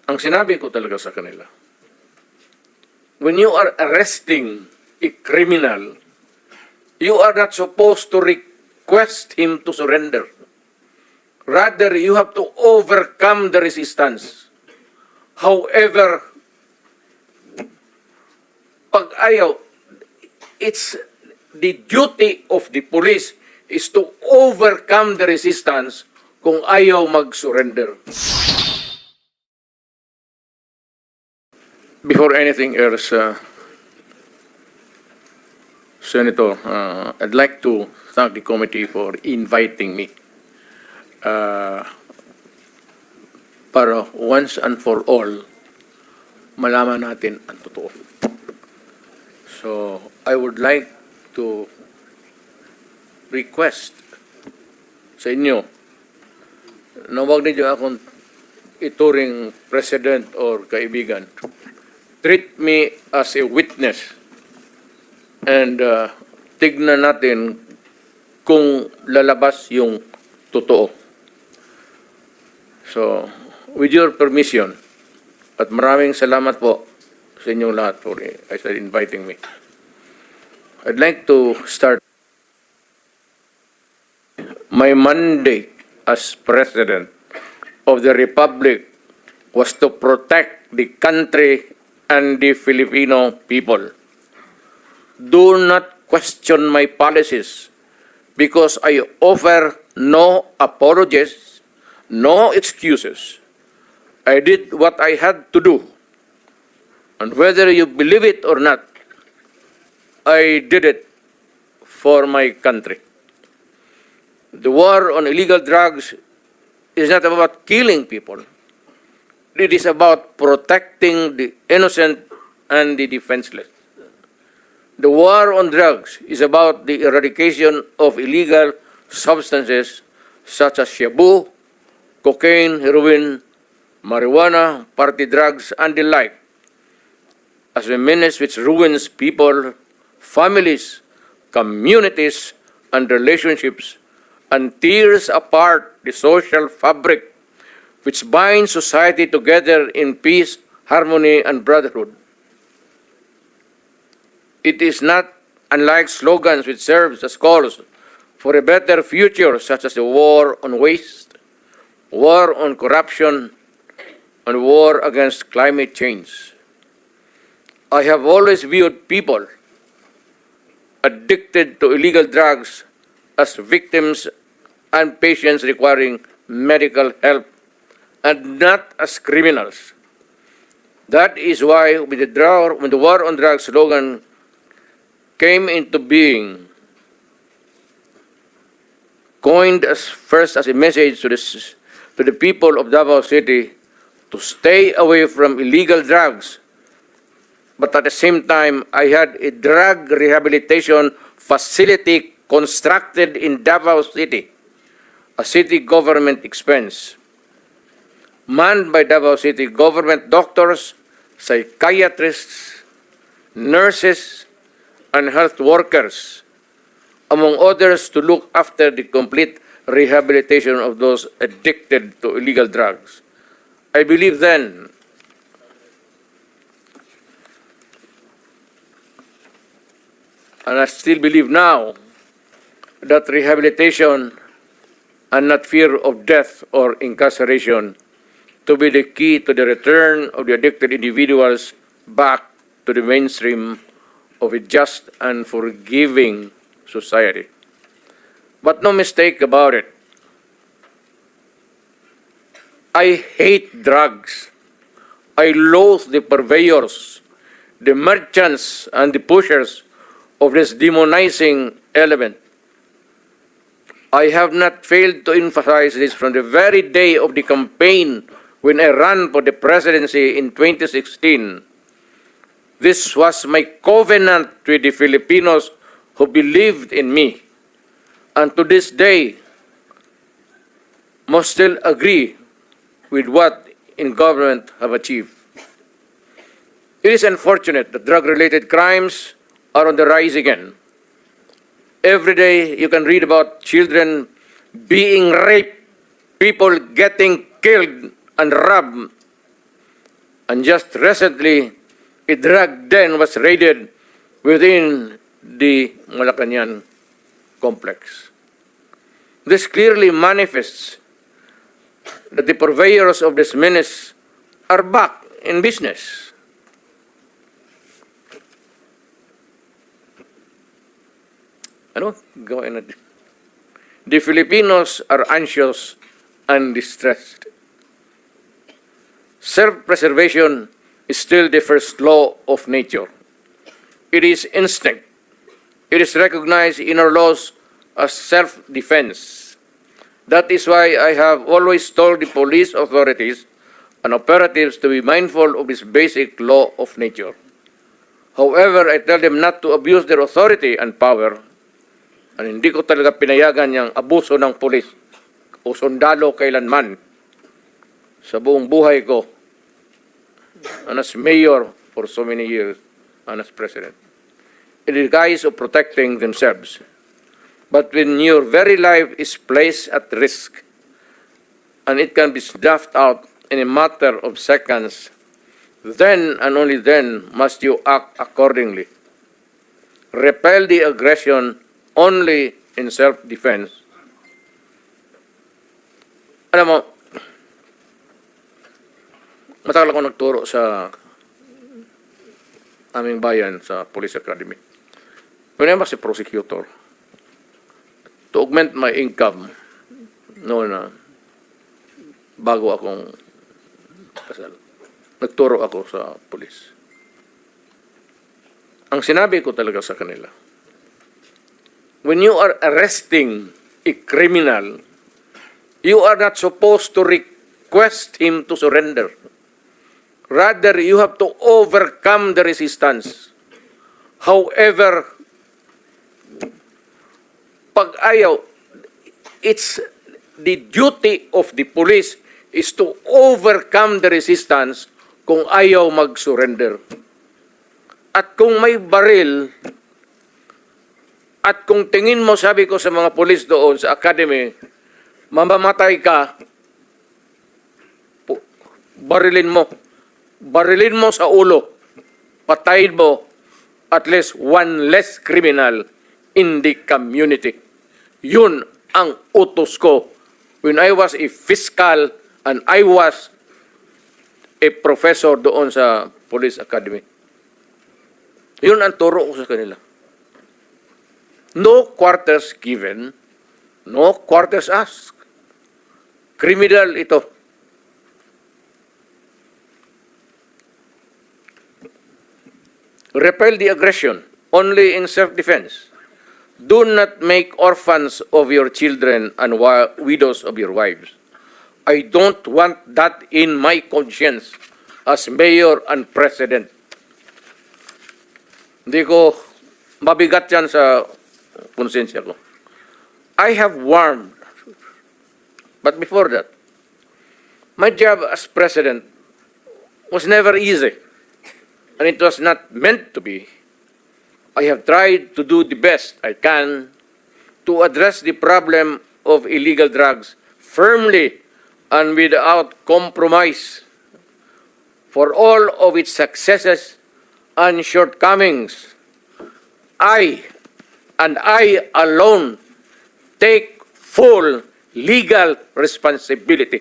ang sinabi ko talaga sa kanila, when you are arresting a criminal, you are not supposed to request him to surrender. Rather, you have to overcome the resistance. However, pag ayaw, it's the duty of the police is to overcome the resistance kung ayaw mag-surrender. Before anything else, Senator, I'd like to thank the committee for inviting me para once and for all, malaman natin ang totoo. So, I would like to request sa inyo na huwag ninyo akong ituring president or kaibigan. Treat me as a witness and tignan natin kung lalabas yung totoo. So, with your permission, at maraming salamat po sa inyong lahat for inviting me. I'd like to start. My mandate as President of the Republic was to protect the country and the Filipino people. Do not question my policies because I offer no apologies, no excuses. I did what I had to do. And whether you believe it or not, I did it for my country. The war on illegal drugs is not about killing people. It is about protecting the innocent and the defenseless. The war on drugs is about the eradication of illegal substances such as shabu, cocaine, heroin, marijuana, party drugs, and the like, as a menace which ruins people, families, communities, and relationships, and tears apart the social fabric which binds society together in peace, harmony, and brotherhood. It is not unlike slogans which serve as calls for a better future, such as the war on waste, war on corruption, and war against climate change. I have always viewed people addicted to illegal drugs as victims and patients requiring medical help and not as criminals. That is why when the war on drugs slogan came into being, coined first as a message to the people of Davao City to stay away from illegal drugs, but at the same time, I had a drug rehabilitation facility constructed in Davao City, a city government expense, manned by Davao City government doctors, psychiatrists, nurses, and health workers, among others, to look after the complete rehabilitation of those addicted to illegal drugs. I believe then and I still believe now that rehabilitation and not fear of death or incarceration to be the key to the return of the addicted individuals back to the mainstream of a just and forgiving society. But no mistake about it, I hate drugs. I loathe the purveyors, the merchants, and the pushers of this demonizing element. I have not failed to emphasize this from the very day of the campaign when I ran for the presidency in 2016. This was my covenant with the Filipinos who believed in me. And to this day, must still agree with what in government have achieved. It is unfortunate that drug-related crimes are on the rise again. Every day you can read about children being raped, people getting killed and robbed, And just recently, a drug den was raided within the Malacanang complex. This clearly manifests that the purveyors of this menace are back in business. Ano? Gawin natin. The Filipinos are anxious and distressed. Self-preservation is still the first law of nature. It is instinct. It is recognized in our laws as self-defense. That is why I have always told the police authorities and operatives to be mindful of this basic law of nature. However, I tell them not to abuse their authority and power. And hindi ko talaga pinayagan yung abuso ng pulis o sundalo kailanman sa buong buhay ko and as mayor for so many years and as president. In the guise of protecting themselves. But when your very life is placed at risk and it can be snuffed out in a matter of seconds, then and only then must you act accordingly. Repel the aggression only in self-defense. Alam mo, matagal ako nagturo sa aming bayan sa Police Academy. When I was a prosecutor, to augment my income, noon bago akong kasal, nagturo ako sa police. Ang sinabi ko talaga sa kanila, when you are arresting a criminal, you are not supposed to request him to surrender. Rather, you have to overcome the resistance. However, pag ayaw, it's the duty of the police is to overcome the resistance kung ayaw mag-surrender. At kung may baril, at kung tingin mo, sabi ko sa mga police doon sa academy, mamamatay ka, barilin mo. Barilin mo sa ulo. Patayin mo at least one less criminal in the community. Yun ang utos ko when I was a fiscal and I was a professor doon sa Police Academy. Yun ang turo ko sa kanila. No quarters given, no quarters asked. Criminal ito. Repel the aggression only in self-defense. Do not make orphans of your children and widows of your wives. I don't want that in my conscience as mayor and president. Hindi ko mabigat yan sa konsensya ko. I have warned, but before that, my job as president was never easy, and it was not meant to be. I have tried to do the best I can to address the problem of illegal drugs firmly and without compromise. For all of its successes and shortcomings, I alone take full legal responsibility.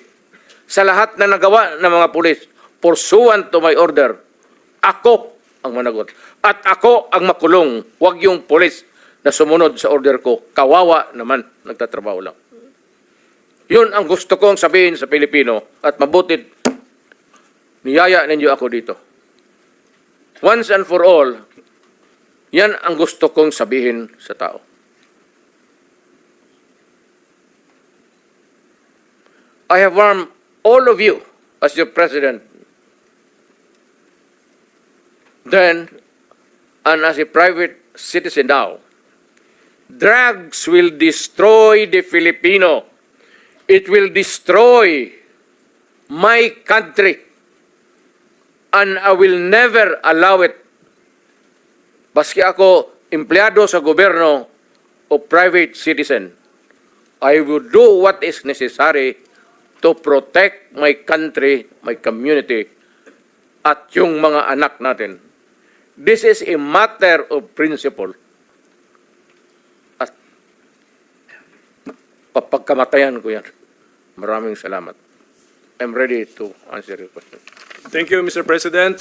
Sa lahat na nagawa ng mga pulis, pursuant to my order, ako ang managot. At ako ang makulong, wag yung pulis na sumunod sa order ko. Kawawa naman, nagtatrabaho lang. Yun ang gusto kong sabihin sa Pilipino at mabutit niyaya ninyo ako dito. Once and for all, yan ang gusto kong sabihin sa tao. I have warned all of you as your president then and as a private citizen now. Drugs will destroy the Filipino. It will destroy my country. And I will never allow it. Baski ako empleyado sa gobyerno o private citizen, I will do what is necessary to protect my country, my community, at yung mga anak natin. This is a matter of principle. At papagkamatayan ko yan. Maraming salamat. I'm ready to answer your question. Thank you, Mr. President.